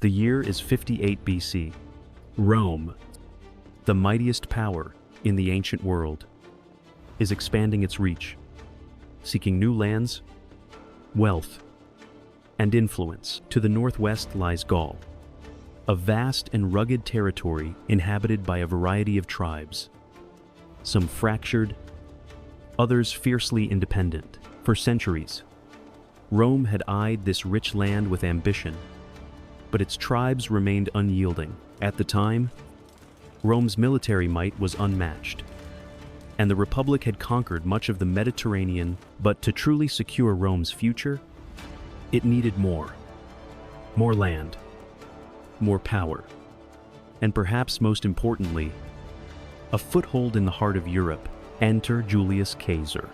The year is 58 BC. Rome, the mightiest power in the ancient world, is expanding its reach, seeking new lands, wealth, and influence. To the northwest lies Gaul, a vast and rugged territory inhabited by a variety of tribes, some fractured, others fiercely independent. For centuries, Rome had eyed this rich land with ambition, but its tribes remained unyielding. At the time, Rome's military might was unmatched, and the Republic had conquered much of the Mediterranean, but to truly secure Rome's future, it needed more land, more power, and perhaps most importantly, a foothold in the heart of Europe. Enter Julius Caesar,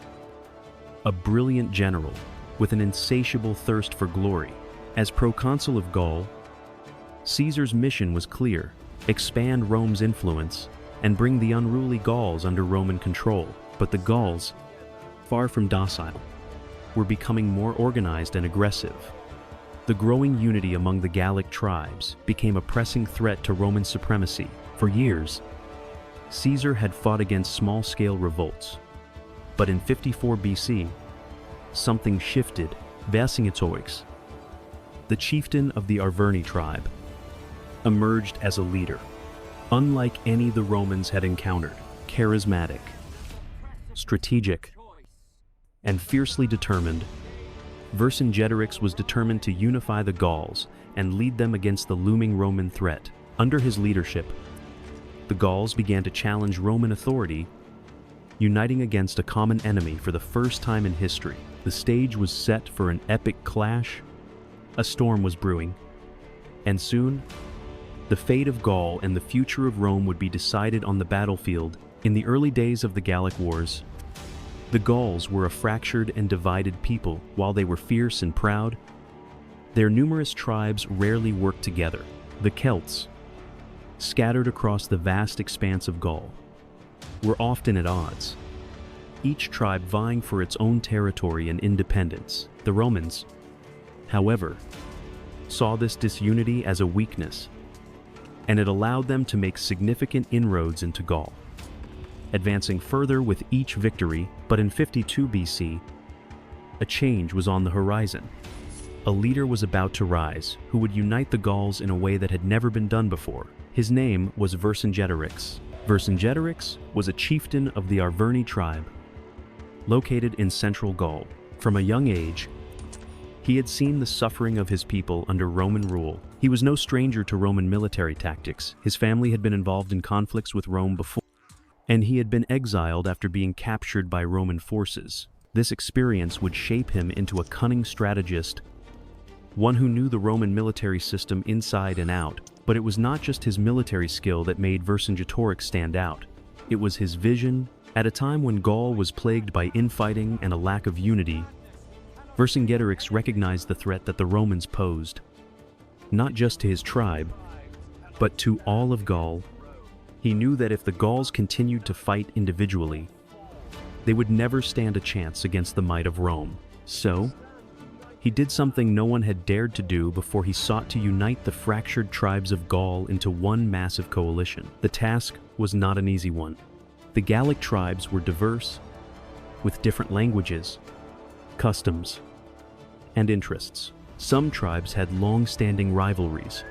a brilliant general with an insatiable thirst for glory. As proconsul of Gaul, Caesar's mission was clear: expand Rome's influence and bring the unruly Gauls under Roman control. But the Gauls, far from docile, were becoming more organized and aggressive. The growing unity among the Gallic tribes became a pressing threat to Roman supremacy. For years, Caesar had fought against small-scale revolts, but in 54 BC, something shifted. Vercingetorix, the chieftain of the Arverni tribe, emerged as a leader. Unlike any the Romans had encountered, charismatic, strategic, and fiercely determined, Vercingetorix was determined to unify the Gauls and lead them against the looming Roman threat. Under his leadership, the Gauls began to challenge Roman authority, uniting against a common enemy for the first time in history. The stage was set for an epic clash. A storm was brewing, and soon, the fate of Gaul and the future of Rome would be decided on the battlefield. In the early days of the Gallic Wars, the Gauls were a fractured and divided people. While they were fierce and proud, their numerous tribes rarely worked together. The Celts, scattered across the vast expanse of Gaul, were often at odds, each tribe vying for its own territory and independence. The Romans, however, saw this disunity as a weakness, and it allowed them to make significant inroads into Gaul, advancing further with each victory. But in 52 BC, a change was on the horizon. A leader was about to rise who would unite the Gauls in a way that had never been done before. His name was Vercingetorix. Vercingetorix was a chieftain of the Arverni tribe, located in central Gaul. From a young age, he had seen the suffering of his people under Roman rule. He was no stranger to Roman military tactics. His family had been involved in conflicts with Rome before, and he had been exiled after being captured by Roman forces. This experience would shape him into a cunning strategist, one who knew the Roman military system inside and out. But it was not just his military skill that made Vercingetorix stand out. It was his vision. At a time when Gaul was plagued by infighting and a lack of unity, Vercingetorix recognized the threat that the Romans posed, not just to his tribe, but to all of Gaul. He knew that if the Gauls continued to fight individually, they would never stand a chance against the might of Rome. So, he did something no one had dared to do before. He sought to unite the fractured tribes of Gaul into one massive coalition. The task was not an easy one. The Gallic tribes were diverse, with different languages, customs, and interests. Some tribes had long-standing rivalries,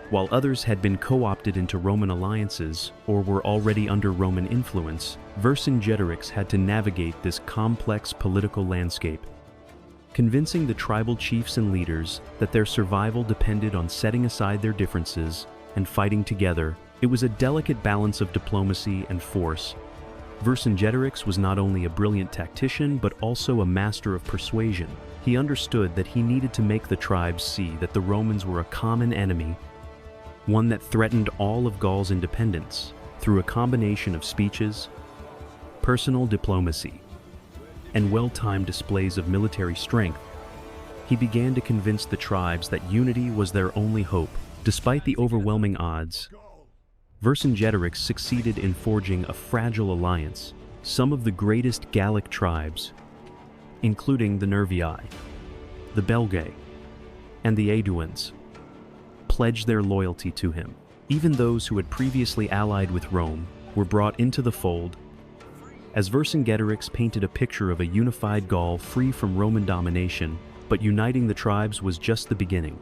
while others had been co-opted into Roman alliances or were already under Roman influence. Vercingetorix had to navigate this complex political landscape, convincing the tribal chiefs and leaders that their survival depended on setting aside their differences and fighting together. It was a delicate balance of diplomacy and force. Vercingetorix was not only a brilliant tactician, but also a master of persuasion. He understood that he needed to make the tribes see that the Romans were a common enemy, one that threatened all of Gaul's independence. Through a combination of speeches, personal diplomacy, and well-timed displays of military strength, he began to convince the tribes that unity was their only hope. Despite the overwhelming odds, Vercingetorix succeeded in forging a fragile alliance. Some of the greatest Gallic tribes, including the Nervii, the Belgae, and the Aeduans, pledge their loyalty to him. Even those who had previously allied with Rome were brought into the fold, as Vercingetorix painted a picture of a unified Gaul free from Roman domination, but uniting the tribes was just the beginning.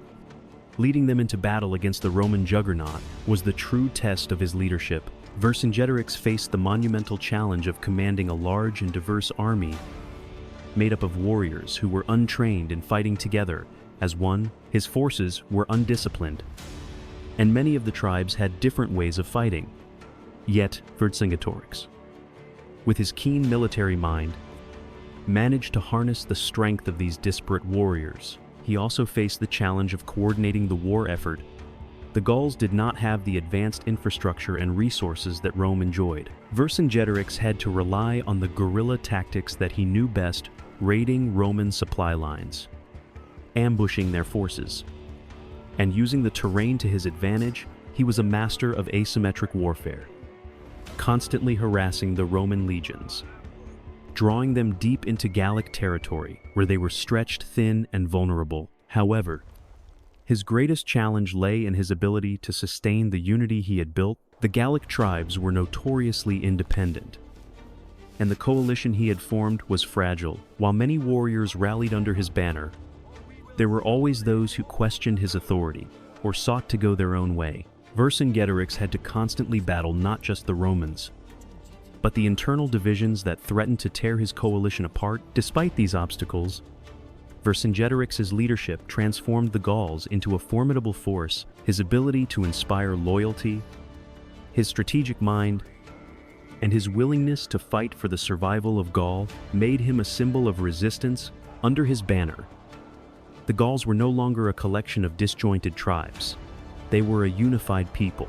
Leading them into battle against the Roman juggernaut was the true test of his leadership. Vercingetorix faced the monumental challenge of commanding a large and diverse army made up of warriors who were untrained in fighting together as one. His forces were undisciplined, and many of the tribes had different ways of fighting. Yet Vercingetorix, with his keen military mind, managed to harness the strength of these disparate warriors. He also faced the challenge of coordinating the war effort. The Gauls did not have the advanced infrastructure and resources that Rome enjoyed. Vercingetorix had to rely on the guerrilla tactics that he knew best, raiding Roman supply lines, ambushing their forces, and using the terrain to his advantage. He was a master of asymmetric warfare, constantly harassing the Roman legions, drawing them deep into Gallic territory where they were stretched thin and vulnerable. However, his greatest challenge lay in his ability to sustain the unity he had built. The Gallic tribes were notoriously independent, and the coalition he had formed was fragile. While many warriors rallied under his banner, there were always those who questioned his authority or sought to go their own way. Vercingetorix had to constantly battle not just the Romans, but the internal divisions that threatened to tear his coalition apart. Despite these obstacles, Vercingetorix's leadership transformed the Gauls into a formidable force. His ability to inspire loyalty, his strategic mind, and his willingness to fight for the survival of Gaul made him a symbol of resistance. Under his banner, the Gauls were no longer a collection of disjointed tribes. They were a unified people,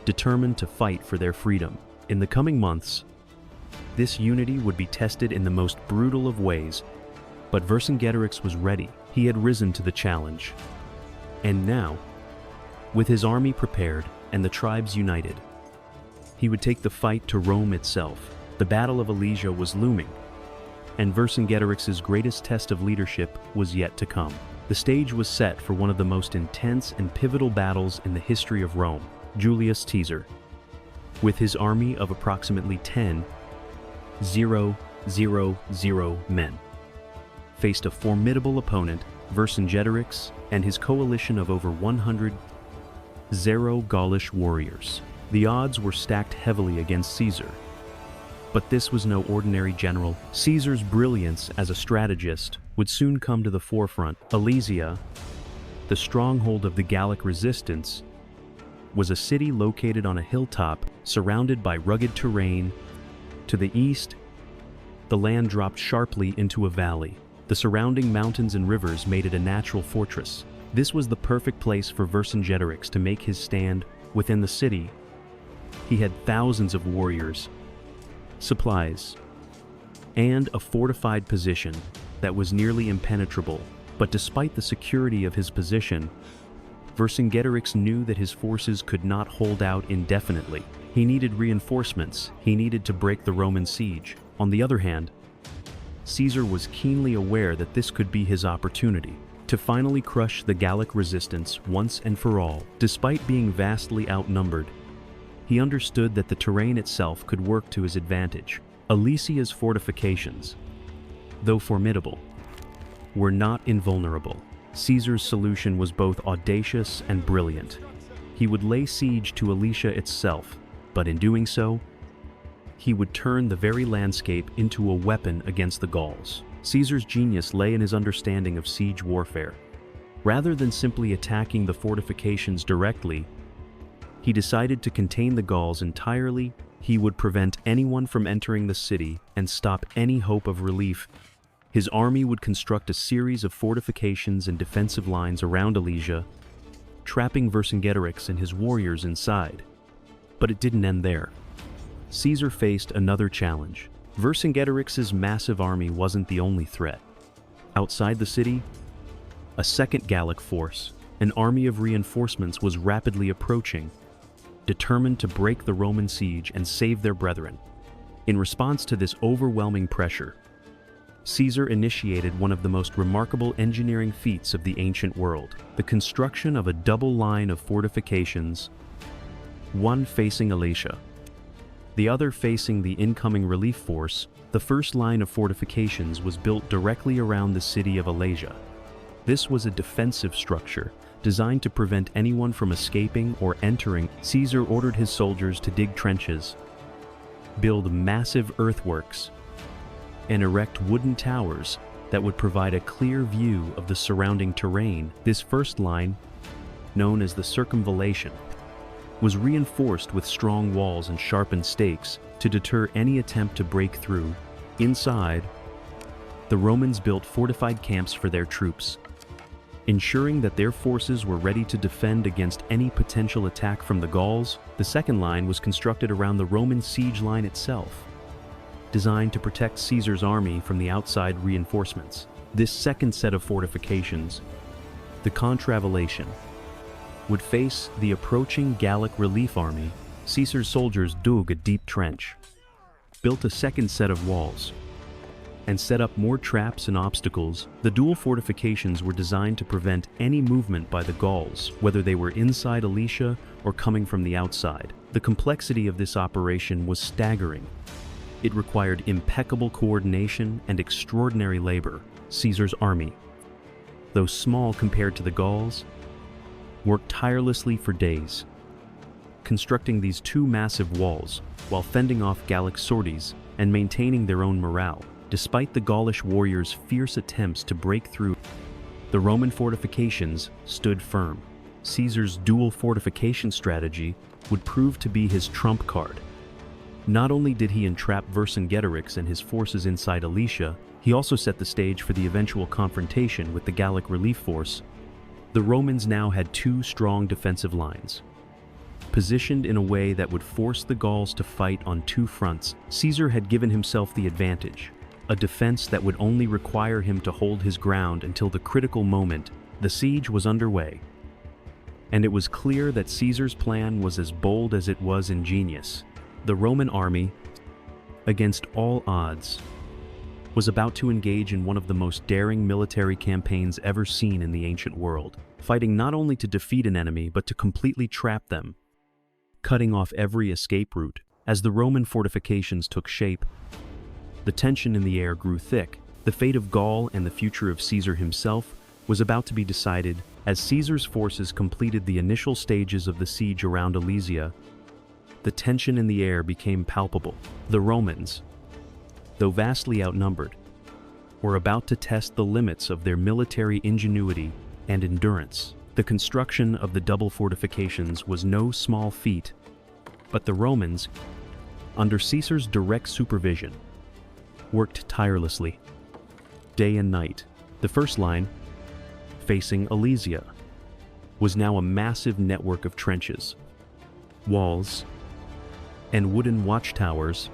determined to fight for their freedom. In the coming months, this unity would be tested in the most brutal of ways, but Vercingetorix was ready. He had risen to the challenge. And now, with his army prepared and the tribes united, he would take the fight to Rome itself. The Battle of Alesia was looming, and Vercingetorix's greatest test of leadership was yet to come. The stage was set for one of the most intense and pivotal battles in the history of Rome. Julius Caesar, with his army of approximately 10,000 men, faced a formidable opponent, Vercingetorix, and his coalition of over 100 Gaulish warriors. The odds were stacked heavily against Caesar, but this was no ordinary general. Caesar's brilliance as a strategist would soon come to the forefront. Alesia, the stronghold of the Gallic resistance, was a city located on a hilltop surrounded by rugged terrain. To the east, the land dropped sharply into a valley. The surrounding mountains and rivers made it a natural fortress. This was the perfect place for Vercingetorix to make his stand. Within the city, he had thousands of warriors, supplies, and a fortified position that was nearly impenetrable. But despite the security of his position, Vercingetorix knew that his forces could not hold out indefinitely. He needed reinforcements. He needed to break the Roman siege. On the other hand, Caesar was keenly aware that this could be his opportunity to finally crush the Gallic resistance once and for all. Despite being vastly outnumbered, he understood that the terrain itself could work to his advantage. Alesia's fortifications, though formidable, were not invulnerable. Caesar's solution was both audacious and brilliant. He would lay siege to Alesia itself, but in doing so, he would turn the very landscape into a weapon against the Gauls. Caesar's genius lay in his understanding of siege warfare. Rather than simply attacking the fortifications directly, he decided to contain the Gauls entirely. He would prevent anyone from entering the city and stop any hope of relief. His army would construct a series of fortifications and defensive lines around Alesia, trapping Vercingetorix and his warriors inside. But it didn't end there. Caesar faced another challenge. Vercingetorix's massive army wasn't the only threat. Outside the city, a second Gallic force, an army of reinforcements, was rapidly approaching, determined to break the Roman siege and save their brethren. In response to this overwhelming pressure, Caesar initiated one of the most remarkable engineering feats of the ancient world, the construction of a double line of fortifications, one facing Alesia, the other facing the incoming relief force. The first line of fortifications was built directly around the city of Alesia. This was a defensive structure designed to prevent anyone from escaping or entering. Caesar ordered his soldiers to dig trenches, build massive earthworks, and erect wooden towers that would provide a clear view of the surrounding terrain. This first line, known as the circumvallation, was reinforced with strong walls and sharpened stakes to deter any attempt to break through. Inside, the Romans built fortified camps for their troops, ensuring that their forces were ready to defend against any potential attack from the Gauls. The second line was constructed around the Roman siege line itself, designed to protect Caesar's army from the outside reinforcements. This second set of fortifications, the contravallation, would face the approaching Gallic relief army. Caesar's soldiers dug a deep trench, built a second set of walls, and set up more traps and obstacles. The dual fortifications were designed to prevent any movement by the Gauls, whether they were inside Alesia or coming from the outside. The complexity of this operation was staggering. It required impeccable coordination and extraordinary labor. Caesar's army, though small compared to the Gauls, worked tirelessly for days, constructing these two massive walls while fending off Gallic sorties and maintaining their own morale. Despite the Gaulish warriors' fierce attempts to break through, the Roman fortifications stood firm. Caesar's dual fortification strategy would prove to be his trump card. Not only did he entrap Vercingetorix and his forces inside Alesia, he also set the stage for the eventual confrontation with the Gallic relief force. The Romans now had two strong defensive lines, positioned in a way that would force the Gauls to fight on two fronts. Caesar had given himself the advantage, a defense that would only require him to hold his ground until the critical moment. The siege was underway, and it was clear that Caesar's plan was as bold as it was ingenious. The Roman army, against all odds, was about to engage in one of the most daring military campaigns ever seen in the ancient world, fighting not only to defeat an enemy but to completely trap them, cutting off every escape route. As the Roman fortifications took shape, the tension in the air grew thick. The fate of Gaul and the future of Caesar himself was about to be decided. As Caesar's forces completed the initial stages of the siege around Alesia, the tension in the air became palpable. The Romans, though vastly outnumbered, were about to test the limits of their military ingenuity and endurance. The construction of the double fortifications was no small feat, but the Romans, under Caesar's direct supervision, worked tirelessly, day and night. The first line, facing Alesia, was now a massive network of trenches, walls, and wooden watchtowers,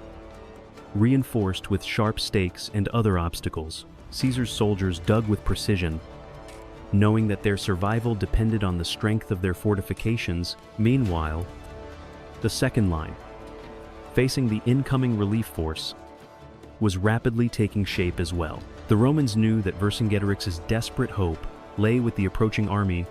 reinforced with sharp stakes and other obstacles. Caesar's soldiers dug with precision, knowing that their survival depended on the strength of their fortifications. Meanwhile, the second line, facing the incoming relief force, was rapidly taking shape as well. The Romans knew that Vercingetorix's desperate hope lay with the approaching army,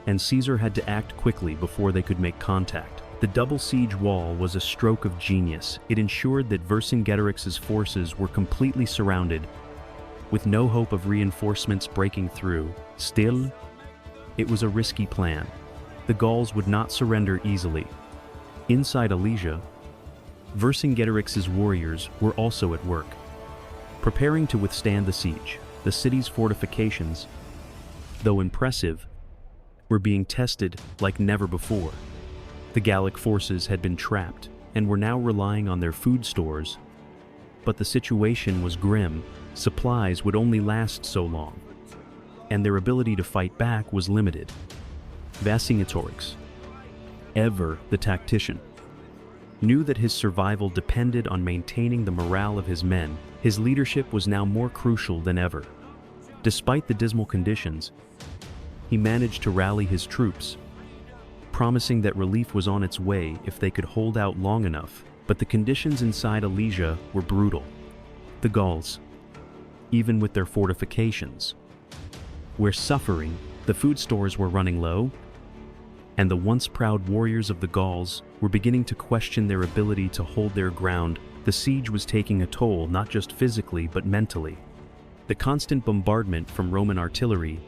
and Caesar had to act quickly before they could make contact. The double siege wall was a stroke of genius. It ensured that Vercingetorix's forces were completely surrounded, with no hope of reinforcements breaking through. Still, it was a risky plan. The Gauls would not surrender easily. Inside Alesia, Vercingetorix's warriors were also at work, preparing to withstand the siege. The city's fortifications, though impressive, were being tested like never before. The Gallic forces had been trapped and were now relying on their food stores, but the situation was grim. Supplies would only last so long, and their ability to fight back was limited. Vercingetorix, ever the tactician, knew that his survival depended on maintaining the morale of his men. His leadership was now more crucial than ever. Despite the dismal conditions, he managed to rally his troops, promising that relief was on its way if they could hold out long enough. But the conditions inside Alesia were brutal. The Gauls, even with their fortifications. Where suffering, the food stores were running low, and the once proud warriors of the Gauls were beginning to question their ability to hold their ground. The siege was taking a toll, not just physically but mentally. The constant bombardment from Roman artillery,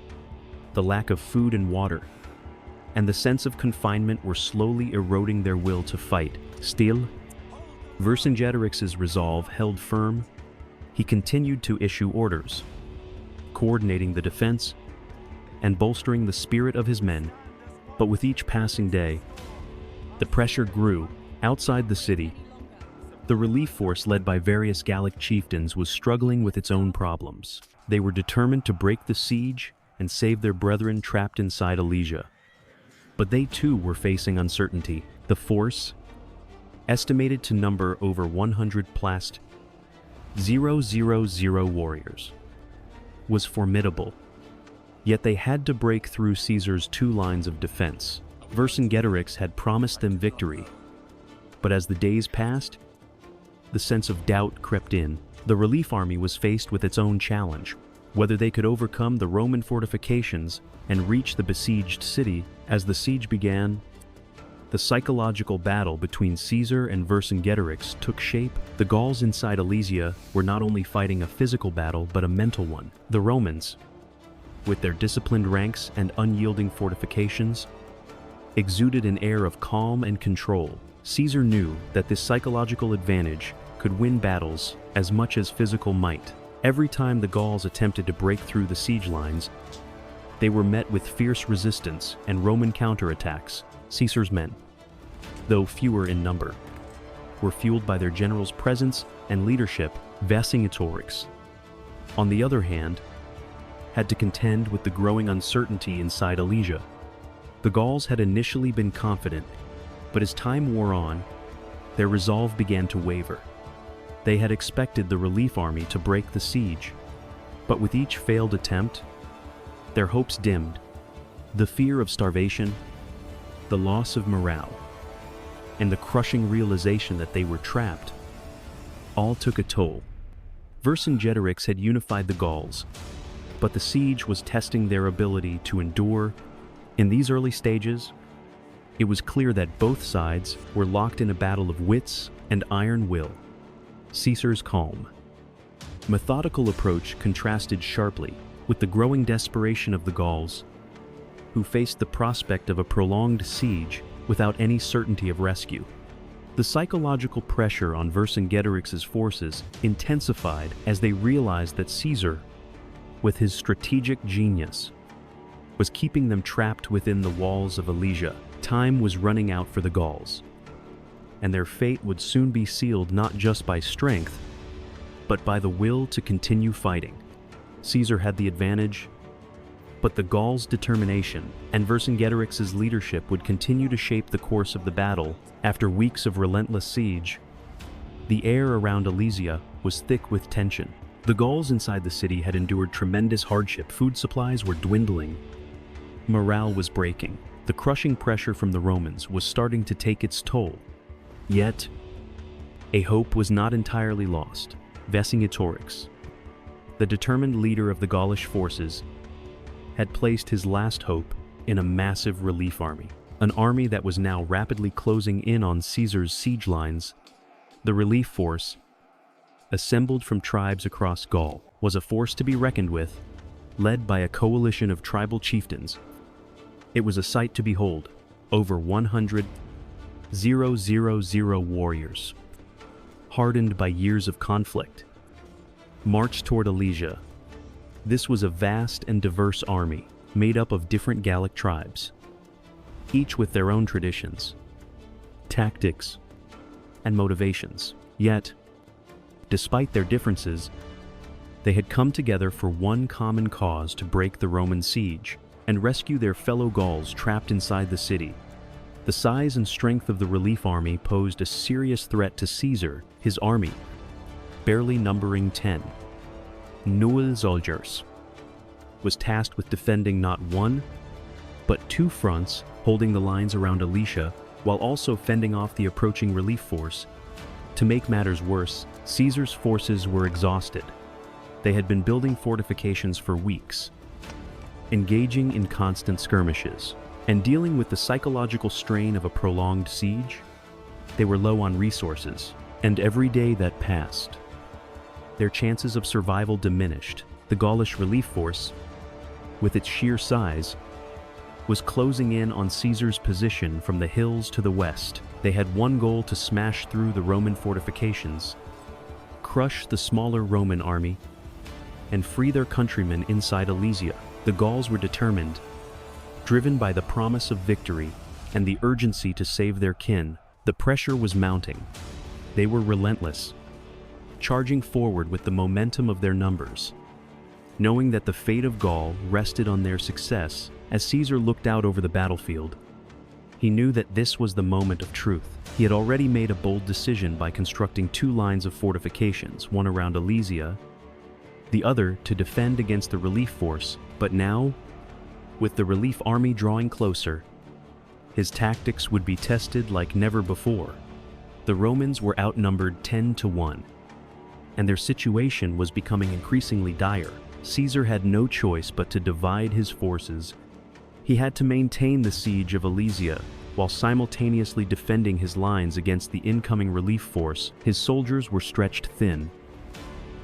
the lack of food and water, and the sense of confinement were slowly eroding their will to fight. Still, Vercingetorix's resolve held firm. He continued to issue orders, coordinating the defense and bolstering the spirit of his men. But with each passing day, the pressure grew. Outside the city, the relief force led by various Gallic chieftains was struggling with its own problems. They were determined to break the siege and save their brethren trapped inside Alesia. But they too were facing uncertainty. The force, estimated to number over 100 +, 000 warriors, was formidable. Yet they had to break through Caesar's 2 lines of defense. Vercingetorix had promised them victory, but as the days passed, the sense of doubt crept in. The relief army was faced with its own challenge, whether they could overcome the Roman fortifications and reach the besieged city. As the siege began, the psychological battle between Caesar and Vercingetorix took shape. The Gauls inside Alesia were not only fighting a physical battle but a mental one. The Romans, with their disciplined ranks and unyielding fortifications, exuded an air of calm and control. Caesar knew that this psychological advantage could win battles as much as physical might. Every time the Gauls attempted to break through the siege lines, they were met with fierce resistance and Roman counterattacks. Caesar's men, though fewer in number, were fueled by their general's presence and leadership. Vercingetorix, on the other hand, had to contend with the growing uncertainty inside Alesia. The Gauls had initially been confident, but as time wore on, their resolve began to waver. They had expected the relief army to break the siege, but with each failed attempt, their hopes dimmed. The fear of starvation, the loss of morale, and the crushing realization that they were trapped all took a toll. Vercingetorix had unified the Gauls, but the siege was testing their ability to endure. In these early stages, it was clear that both sides were locked in a battle of wits and iron will. Caesar's calm, methodical approach contrasted sharply with the growing desperation of the Gauls, who faced the prospect of a prolonged siege without any certainty of rescue. The psychological pressure on Vercingetorix's forces intensified as they realized that Caesar, with his strategic genius, was keeping them trapped within the walls of Alesia. Time was running out for the Gauls, and their fate would soon be sealed not just by strength, but by the will to continue fighting. Caesar had the advantage, but the Gauls' determination and Vercingetorix's leadership would continue to shape the course of the battle. After weeks of relentless siege, the air around Alesia was thick with tension. The Gauls inside the city had endured tremendous hardship. Food supplies were dwindling. Morale was breaking. The crushing pressure from the Romans was starting to take its toll. Yet, a hope was not entirely lost. Vercingetorix, the determined leader of the Gaulish forces, had placed his last hope in a massive relief army. An army that was now rapidly closing in on Caesar's siege lines. The relief force, assembled from tribes across Gaul, was a force to be reckoned with, led by a coalition of tribal chieftains. It was a sight to behold. Over 100,000 warriors, hardened by years of conflict, marched toward Alesia. This was a vast and diverse army, made up of different Gallic tribes, each with their own traditions, tactics, and motivations. Yet, despite their differences, they had come together for one common cause: to break the Roman siege and rescue their fellow Gauls trapped inside the city. The size and strength of the relief army posed a serious threat to Caesar. His army, barely numbering 10 soldiers, was tasked with defending not one, but 2 fronts, holding the lines around Alesia, while also fending off the approaching relief force. To make matters worse, Caesar's forces were exhausted. They had been building fortifications for weeks, engaging in constant skirmishes, and dealing with the psychological strain of a prolonged siege. They were low on resources, and every day that passed, their chances of survival diminished. The Gaulish relief force, with its sheer size, was closing in on Caesar's position from the hills to the west. They had one goal: to smash through the Roman fortifications, crush the smaller Roman army, and free their countrymen inside Alesia. The Gauls were determined, driven by the promise of victory and the urgency to save their kin. The pressure was mounting. They were relentless, charging forward with the momentum of their numbers, knowing that the fate of Gaul rested on their success. As Caesar looked out over the battlefield, he knew that this was the moment of truth. He had already made a bold decision by constructing 2 lines of fortifications, one around Alesia, the other to defend against the relief force. But now, with the relief army drawing closer, his tactics would be tested like never before. The Romans were outnumbered 10-1, and their situation was becoming increasingly dire. Caesar had no choice but to divide his forces. He had to maintain the siege of Alesia while simultaneously defending his lines against the incoming relief force. His soldiers were stretched thin,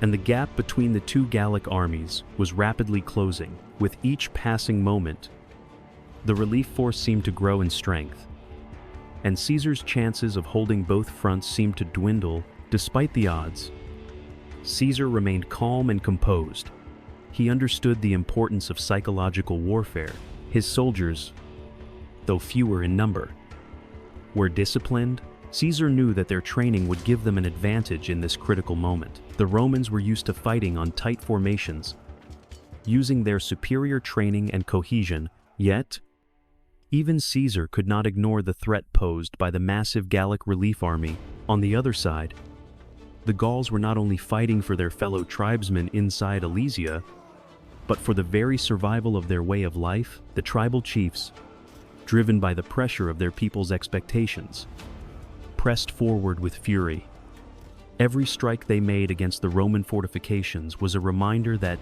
and the gap between the 2 Gallic armies was rapidly closing. With each passing moment, the relief force seemed to grow in strength, and Caesar's chances of holding both fronts seemed to dwindle. Despite the odds, Caesar remained calm and composed. He understood the importance of psychological warfare. His soldiers, though fewer in number, were disciplined. Caesar knew that their training would give them an advantage in this critical moment. The Romans were used to fighting on tight formations, using their superior training and cohesion. Yet, even Caesar could not ignore the threat posed by the massive Gallic relief army. On the other side, the Gauls were not only fighting for their fellow tribesmen inside Alesia, but for the very survival of their way of life. The tribal chiefs, driven by the pressure of their people's expectations, pressed forward with fury. Every strike they made against the Roman fortifications was a reminder that,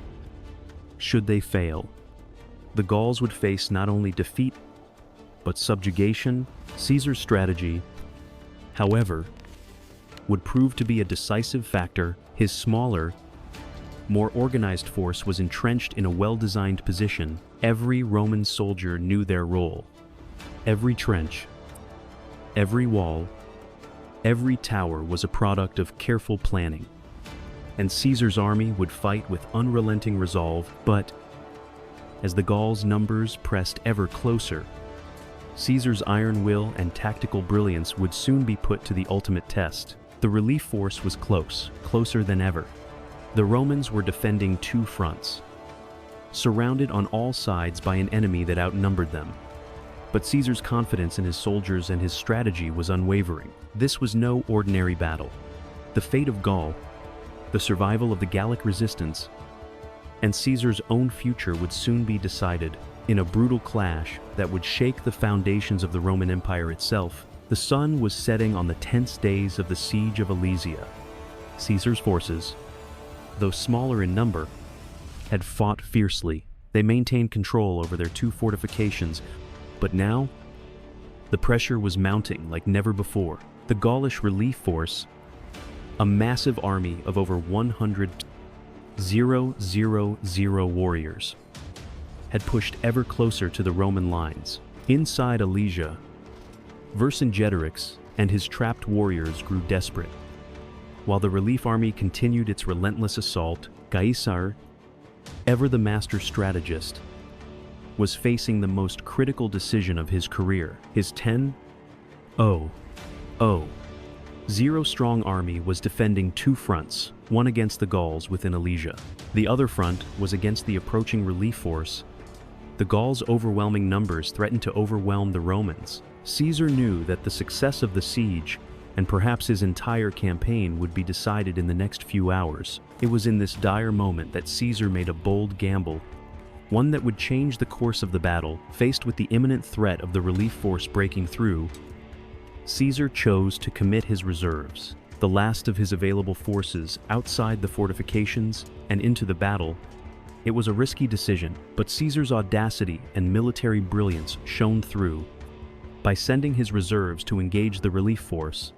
should they fail, the Gauls would face not only defeat, but subjugation. Caesar's strategy, however, would prove to be a decisive factor. His smaller, more organized force was entrenched in a well-designed position. Every Roman soldier knew their role. Every trench, every wall, every tower was a product of careful planning, and Caesar's army would fight with unrelenting resolve. But as the Gauls' numbers pressed ever closer, Caesar's iron will and tactical brilliance would soon be put to the ultimate test. The relief force was closer than ever. The Romans were defending 2 fronts, surrounded on all sides by an enemy that outnumbered them. But Caesar's confidence in his soldiers and his strategy was unwavering. This was no ordinary battle. The fate of Gaul, the survival of the Gallic resistance, and Caesar's own future would soon be decided in a brutal clash that would shake the foundations of the Roman Empire itself. The sun was setting on the tense days of the siege of Alesia. Caesar's forces, though smaller in number, had fought fiercely. They maintained control over their 2 fortifications, but now the pressure was mounting like never before. The Gaulish relief force, a massive army of over 100,000 warriors, had pushed ever closer to the Roman lines. Inside Alesia, Vercingetorix and his trapped warriors grew desperate. While the relief army continued its relentless assault, Caesar, ever the master strategist, was facing the most critical decision of his career. His 10,000-strong army was defending 2 fronts, one against the Gauls within Alesia. The other front was against the approaching relief force. The Gauls' overwhelming numbers threatened to overwhelm the Romans. Caesar knew that the success of the siege, and perhaps his entire campaign, would be decided in the next few hours. It was in this dire moment that Caesar made a bold gamble, one that would change the course of the battle. Faced with the imminent threat of the relief force breaking through, Caesar chose to commit his reserves. the last of his available forces outside the fortifications and into the battle. It was a risky decision, but Caesar's audacity and military brilliance shone through. By sending his reserves to engage the relief force,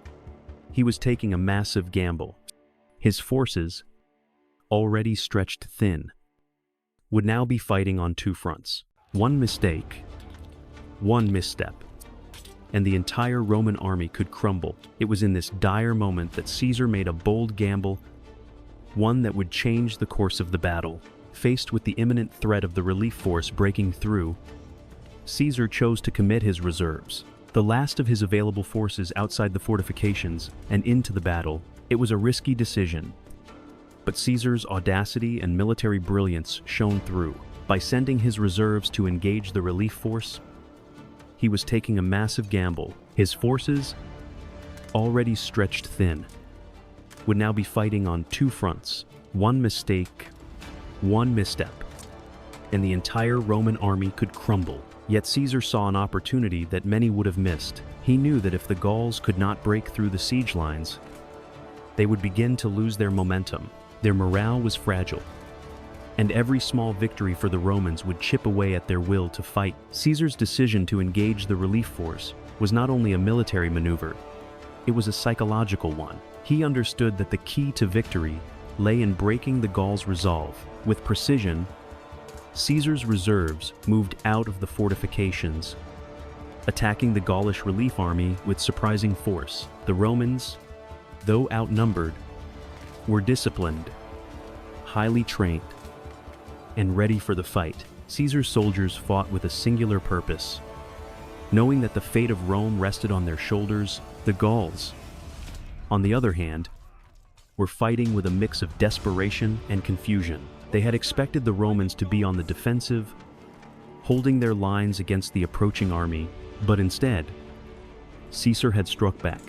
he was taking a massive gamble. His forces, already stretched thin, would now be fighting on two fronts. One mistake, one misstep, and the entire Roman army could crumble. It was in this dire moment that Caesar made a bold gamble, one that would change the course of the battle. Faced with the imminent threat of the relief force breaking through, Caesar chose to commit his reserves, the last of his available forces outside the fortifications and into the battle. It was a risky decision, but Caesar's audacity and military brilliance shone through. By sending his reserves to engage the relief force, he was taking a massive gamble. His forces, already stretched thin, would now be fighting on two fronts. One mistake, one misstep, and the entire Roman army could crumble. Yet Caesar saw an opportunity that many would have missed. He knew that if the Gauls could not break through the siege lines, they would begin to lose their momentum. Their morale was fragile, and every small victory for the Romans would chip away at their will to fight. Caesar's decision to engage the relief force was not only a military maneuver, it was a psychological one. He understood that the key to victory lay in breaking the Gauls' resolve. With precision, Caesar's reserves moved out of the fortifications, attacking the Gaulish relief army with surprising force. The Romans, though outnumbered, were disciplined, highly trained, and ready for the fight. Caesar's soldiers fought with a singular purpose. Knowing that the fate of Rome rested on their shoulders, the Gauls, on the other hand, were fighting with a mix of desperation and confusion. They had expected the Romans to be on the defensive, holding their lines against the approaching army, but instead, Caesar had struck back,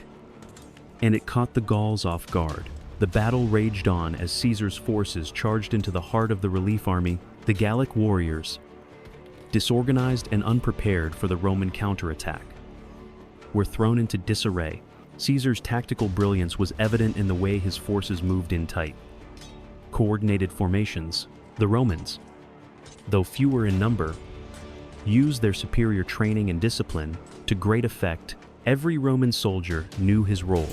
and it caught the Gauls off guard. The battle raged on as Caesar's forces charged into the heart of the relief army. The Gallic warriors, disorganized and unprepared for the Roman counterattack, were thrown into disarray. Caesar's tactical brilliance was evident in the way his forces moved in tight, coordinated formations. The Romans, though fewer in number, used their superior training and discipline to great effect. Every Roman soldier knew his role,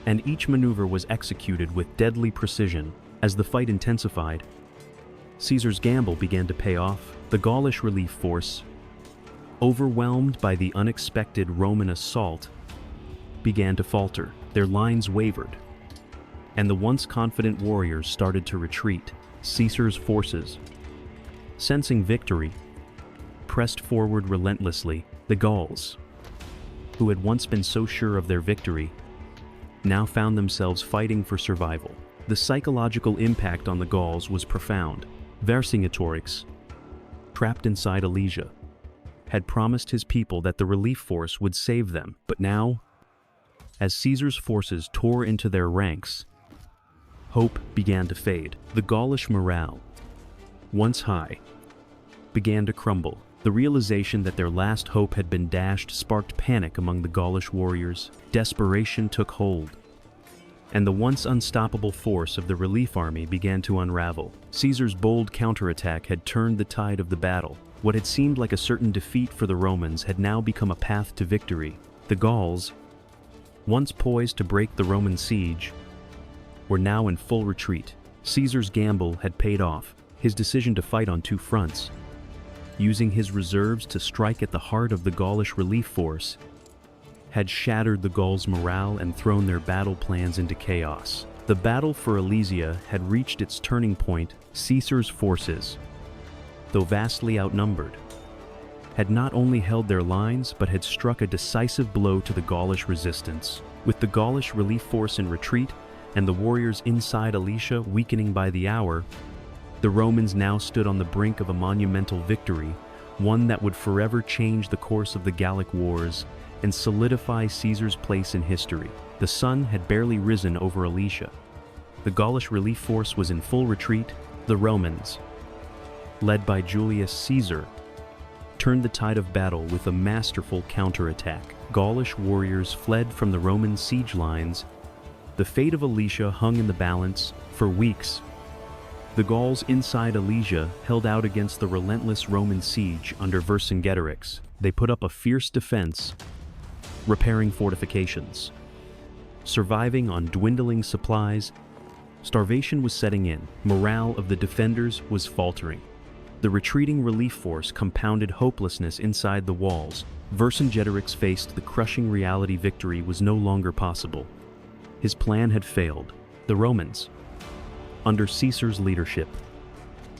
and each maneuver was executed with deadly precision. As the fight intensified, Caesar's gamble began to pay off. The Gaulish relief force, overwhelmed by the unexpected Roman assault, began to falter. Their lines wavered, and the once confident warriors started to retreat. Caesar's forces, sensing victory, pressed forward relentlessly. The Gauls, who had once been so sure of their victory, now found themselves fighting for survival. The psychological impact on the Gauls was profound. Vercingetorix, trapped inside Alesia, had promised his people that the relief force would save them. But now, as Caesar's forces tore into their ranks, hope began to fade. The Gaulish morale, once high, began to crumble. The realization that their last hope had been dashed sparked panic among the Gaulish warriors. Desperation took hold, and the once unstoppable force of the relief army began to unravel. Caesar's bold counterattack had turned the tide of the battle. What had seemed like a certain defeat for the Romans had now become a path to victory. The Gauls, once poised to break the Roman siege, were now in full retreat. Caesar's gamble had paid off. His decision to fight on two fronts, using his reserves to strike at the heart of the Gaulish relief force, had shattered the Gauls' morale and thrown their battle plans into chaos. The battle for Alesia had reached its turning point. Caesar's forces, though vastly outnumbered, had not only held their lines but had struck a decisive blow to the Gaulish resistance. With the Gaulish relief force in retreat and the warriors inside Alesia weakening by the hour, the Romans now stood on the brink of a monumental victory, one that would forever change the course of the Gallic wars and solidify Caesar's place in history. The sun had barely risen over Alesia. The Gaulish relief force was in full retreat. The Romans, led by Julius Caesar, turned the tide of battle with a masterful counterattack. Gaulish warriors fled from the Roman siege lines, The fate of Alesia hung in the balance for weeks. The Gauls inside Alesia held out against the relentless Roman siege under Vercingetorix. They put up a fierce defense, repairing fortifications. Surviving on dwindling supplies, starvation was setting in. Morale of the defenders was faltering. The retreating relief force compounded hopelessness inside the walls. Vercingetorix faced the crushing reality victory was no longer possible. His plan had failed. The Romans, under Caesar's leadership,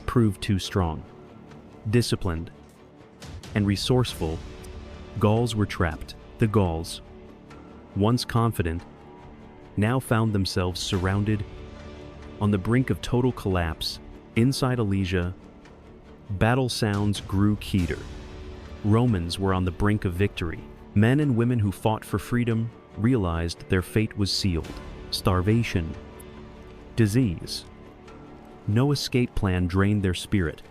proved too strong. Disciplined and resourceful, Gauls were trapped. The Gauls, once confident, now found themselves surrounded on the brink of total collapse. Inside Alesia, battle sounds grew keener. Romans were on the brink of victory. Men and women who fought for freedom realized their fate was sealed. Starvation, disease, no escape plan drained their spirit.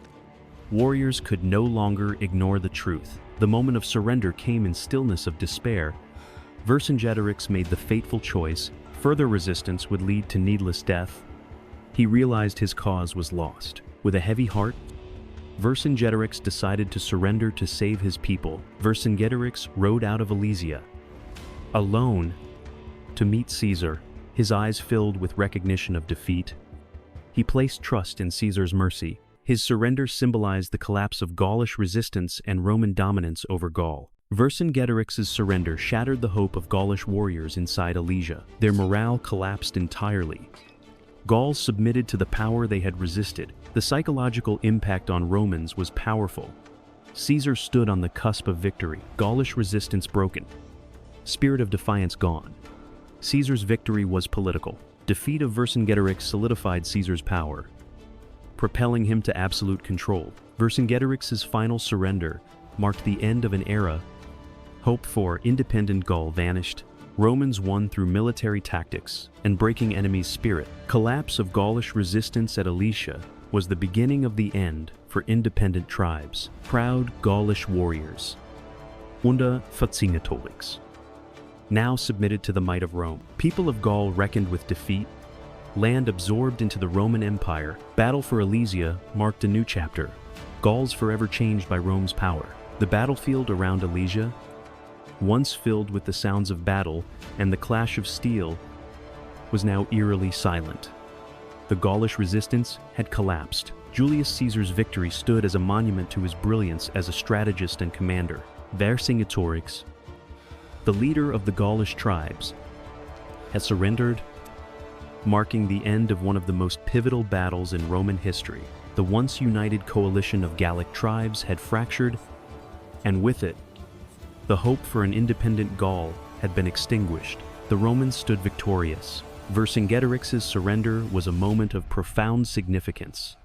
Warriors could no longer ignore the truth. The moment of surrender came in stillness of despair. Vercingetorix made the fateful choice. Further resistance would lead to needless death. He realized his cause was lost. With a heavy heart, Vercingetorix decided to surrender to save his people. Vercingetorix rode out of Alesia, alone, to meet Caesar, his eyes filled with recognition of defeat. He placed trust in Caesar's mercy. His surrender symbolized the collapse of Gaulish resistance and Roman dominance over Gaul. Vercingetorix's surrender shattered the hope of Gaulish warriors inside Alesia. Their morale collapsed entirely. Gauls submitted to the power they had resisted. The psychological impact on Romans was powerful. Caesar stood on the cusp of victory. Gaulish resistance broken. Spirit of defiance gone. Caesar's victory was political. Defeat of Vercingetorix solidified Caesar's power, propelling him to absolute control. Vercingetorix's final surrender marked the end of an era. Hope for independent Gaul vanished. Romans won through military tactics and breaking enemies' spirit. Collapse of Gaulish resistance at Alesia was the beginning of the end for independent tribes. Proud Gaulish warriors, under Vercingetorix, now submitted to the might of Rome. People of Gaul reckoned with defeat. Land absorbed into the Roman Empire. Battle for Alesia marked a new chapter. Gauls forever changed by Rome's power. The battlefield around Alesia, once filled with the sounds of battle and the clash of steel, was now eerily silent. The Gaulish resistance had collapsed. Julius Caesar's victory stood as a monument to his brilliance as a strategist and commander. Vercingetorix, the leader of the Gaulish tribes, had surrendered, marking the end of one of the most pivotal battles in Roman history. The once united coalition of Gallic tribes had fractured, and with it, the hope for an independent Gaul had been extinguished. The Romans stood victorious. Vercingetorix's surrender was a moment of profound significance.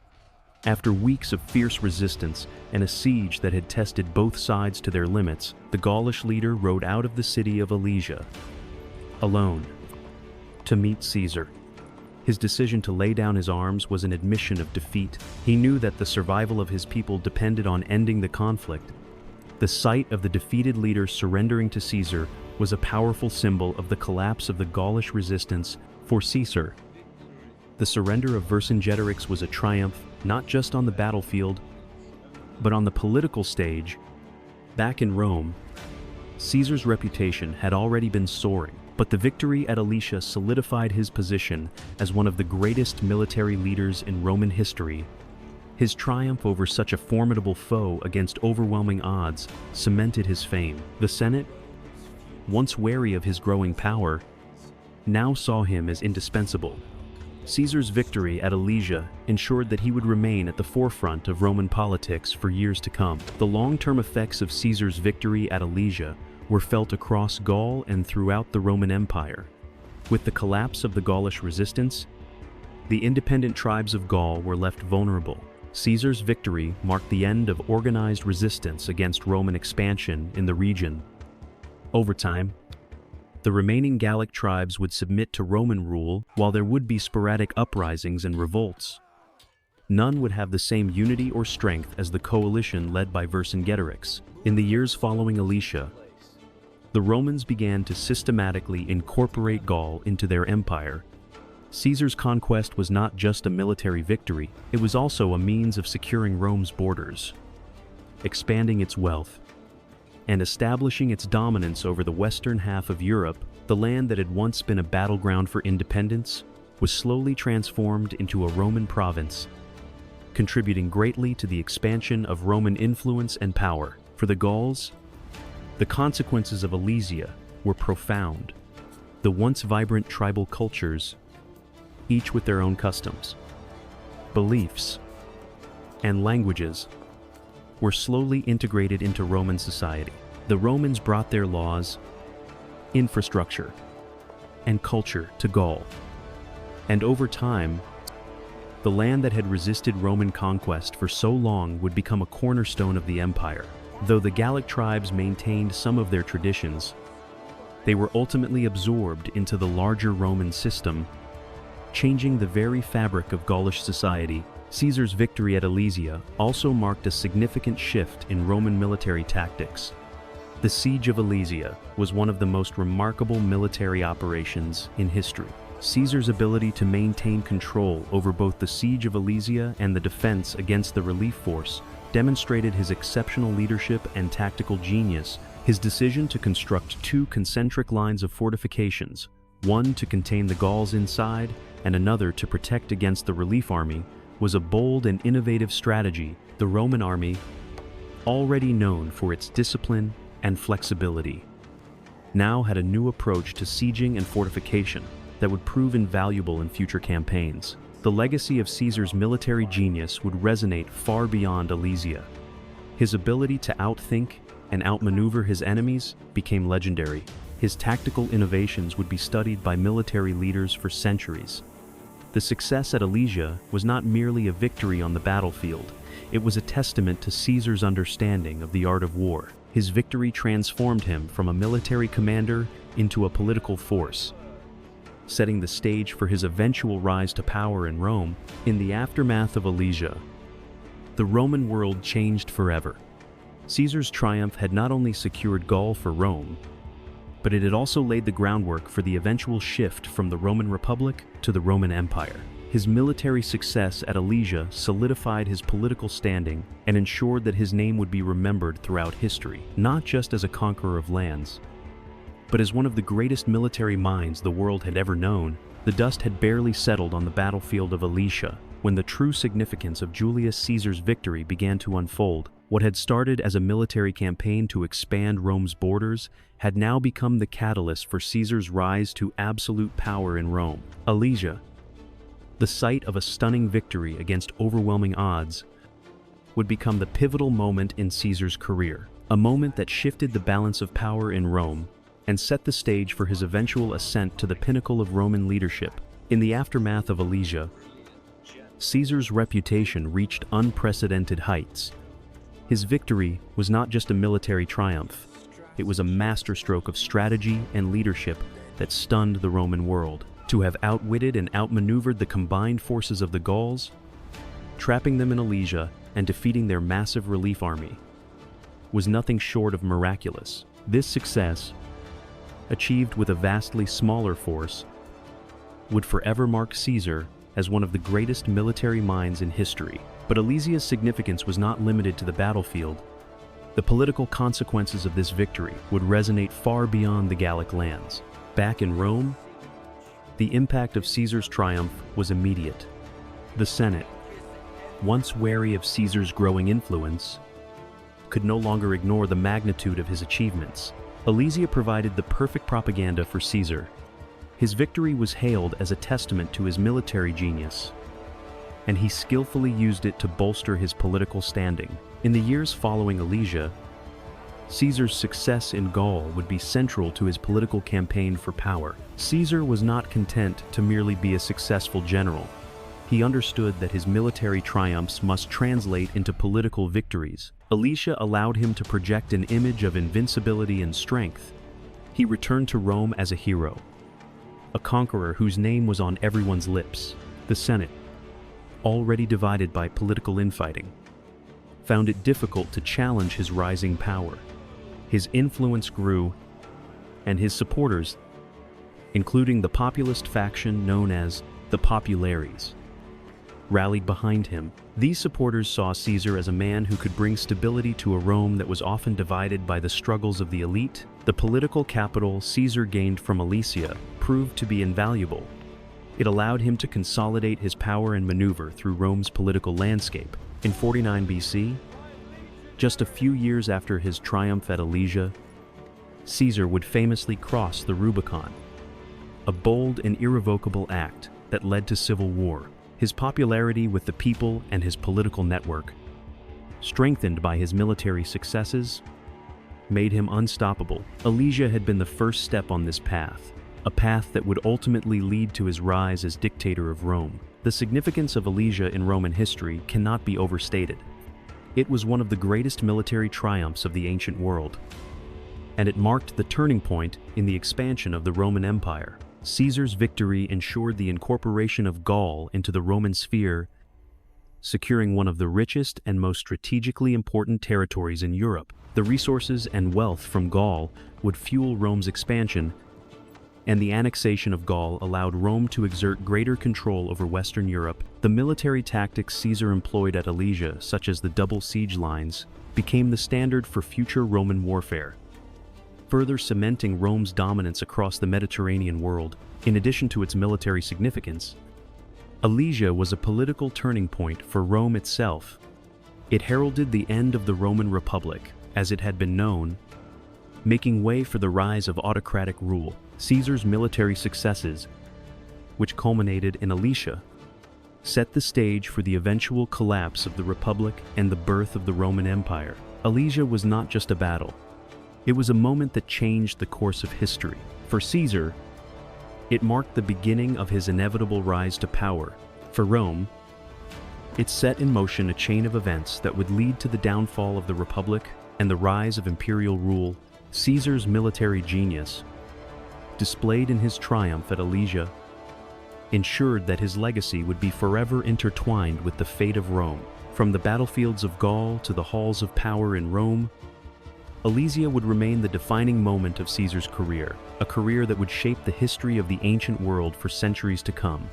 After weeks of fierce resistance and a siege that had tested both sides to their limits, the Gaulish leader rode out of the city of Alesia, alone, to meet Caesar. His decision to lay down his arms was an admission of defeat. He knew that the survival of his people depended on ending the conflict. The sight of the defeated leader surrendering to Caesar was a powerful symbol of the collapse of the Gaulish resistance for Caesar. The surrender of Vercingetorix was a triumph not just on the battlefield, but on the political stage. Back in Rome, Caesar's reputation had already been soaring, but the victory at Alesia solidified his position as one of the greatest military leaders in Roman history. His triumph over such a formidable foe against overwhelming odds cemented his fame. The Senate, once wary of his growing power, now saw him as indispensable. Caesar's victory at Alesia ensured that he would remain at the forefront of Roman politics for years to come. The long-term effects of Caesar's victory at Alesia were felt across Gaul and throughout the Roman Empire. With the collapse of the Gaulish resistance, the independent tribes of Gaul were left vulnerable. Caesar's victory marked the end of organized resistance against Roman expansion in the region. Over time, the remaining Gallic tribes would submit to Roman rule, while there would be sporadic uprisings and revolts. None would have the same unity or strength as the coalition led by Vercingetorix. In the years following Alesia, the Romans began to systematically incorporate Gaul into their empire. Caesar's conquest was not just a military victory, it was also a means of securing Rome's borders, expanding its wealth, and establishing its dominance over the western half of Europe. The land that had once been a battleground for independence was slowly transformed into a Roman province, contributing greatly to the expansion of Roman influence and power. For the Gauls, the consequences of Alesia were profound. The once vibrant tribal cultures, each with their own customs, beliefs, and languages, were slowly integrated into Roman society. The Romans brought their laws, infrastructure, and culture to Gaul. And over time, the land that had resisted Roman conquest for so long would become a cornerstone of the empire. Though the Gallic tribes maintained some of their traditions, they were ultimately absorbed into the larger Roman system, changing the very fabric of Gaulish society. Caesar's victory at Alesia also marked a significant shift in Roman military tactics. The Siege of Alesia was one of the most remarkable military operations in history. Caesar's ability to maintain control over both the Siege of Alesia and the defense against the relief force demonstrated his exceptional leadership and tactical genius. His decision to construct two concentric lines of fortifications, one to contain the Gauls inside and another to protect against the relief army, was a bold and innovative strategy. The Roman army, already known for its discipline and flexibility, now had a new approach to sieging and fortification that would prove invaluable in future campaigns. The legacy of Caesar's military genius would resonate far beyond Alesia. His ability to outthink and outmaneuver his enemies became legendary. His tactical innovations would be studied by military leaders for centuries. The success at Alesia was not merely a victory on the battlefield, it was a testament to Caesar's understanding of the art of war. His victory transformed him from a military commander into a political force, setting the stage for his eventual rise to power in Rome. In the aftermath of Alesia, the Roman world changed forever. Caesar's triumph had not only secured Gaul for Rome, but it had also laid the groundwork for the eventual shift from the Roman Republic to the Roman Empire. His military success at Alesia solidified his political standing and ensured that his name would be remembered throughout history, not just as a conqueror of lands, but as one of the greatest military minds the world had ever known. The dust had barely settled on the battlefield of Alesia when the true significance of Julius Caesar's victory began to unfold. What had started as a military campaign to expand Rome's borders had now become the catalyst for Caesar's rise to absolute power in Rome. Alesia, the site of a stunning victory against overwhelming odds, would become the pivotal moment in Caesar's career, a moment that shifted the balance of power in Rome and set the stage for his eventual ascent to the pinnacle of Roman leadership. In the aftermath of Alesia, Caesar's reputation reached unprecedented heights. His victory was not just a military triumph, it was a masterstroke of strategy and leadership that stunned the Roman world. To have outwitted and outmaneuvered the combined forces of the Gauls, trapping them in Alesia and defeating their massive relief army, was nothing short of miraculous. This success, achieved with a vastly smaller force, would forever mark Caesar as one of the greatest military minds in history. But Alesia's significance was not limited to the battlefield. The political consequences of this victory would resonate far beyond the Gallic lands. Back in Rome, the impact of Caesar's triumph was immediate. The Senate, once wary of Caesar's growing influence, could no longer ignore the magnitude of his achievements. Alesia provided the perfect propaganda for Caesar. His victory was hailed as a testament to his military genius, and he skillfully used it to bolster his political standing. In the years following Alesia, Caesar's success in Gaul would be central to his political campaign for power. Caesar was not content to merely be a successful general. He understood that his military triumphs must translate into political victories. Alesia allowed him to project an image of invincibility and strength. He returned to Rome as a hero, a conqueror whose name was on everyone's lips. The Senate, already divided by political infighting, found it difficult to challenge his rising power. His influence grew, and his supporters, including the populist faction known as the Populares, rallied behind him. These supporters saw Caesar as a man who could bring stability to a Rome that was often divided by the struggles of the elite. The political capital Caesar gained from Alesia proved to be invaluable. It allowed him to consolidate his power and maneuver through Rome's political landscape. In 49 BC, just a few years after his triumph at Alesia, Caesar would famously cross the Rubicon, a bold and irrevocable act that led to civil war. His popularity with the people and his political network, strengthened by his military successes, made him unstoppable. Alesia had been the first step on this path, a path that would ultimately lead to his rise as dictator of Rome. The significance of Alesia in Roman history cannot be overstated. It was one of the greatest military triumphs of the ancient world, and it marked the turning point in the expansion of the Roman Empire. Caesar's victory ensured the incorporation of Gaul into the Roman sphere, securing one of the richest and most strategically important territories in Europe. The resources and wealth from Gaul would fuel Rome's expansion, and the annexation of Gaul allowed Rome to exert greater control over Western Europe. The military tactics Caesar employed at Alesia, such as the double siege lines, became the standard for future Roman warfare, further cementing Rome's dominance across the Mediterranean world. In addition to its military significance, Alesia was a political turning point for Rome itself. It heralded the end of the Roman Republic, as it had been known, making way for the rise of autocratic rule. Caesar's military successes, which culminated in Alesia, set the stage for the eventual collapse of the Republic and the birth of the Roman Empire. Alesia was not just a battle. It was a moment that changed the course of history. For Caesar, it marked the beginning of his inevitable rise to power. For Rome, it set in motion a chain of events that would lead to the downfall of the Republic and the rise of imperial rule. Caesar's military genius, displayed in his triumph at Alesia, ensured that his legacy would be forever intertwined with the fate of Rome. From the battlefields of Gaul to the halls of power in Rome, Alesia would remain the defining moment of Caesar's career, a career that would shape the history of the ancient world for centuries to come.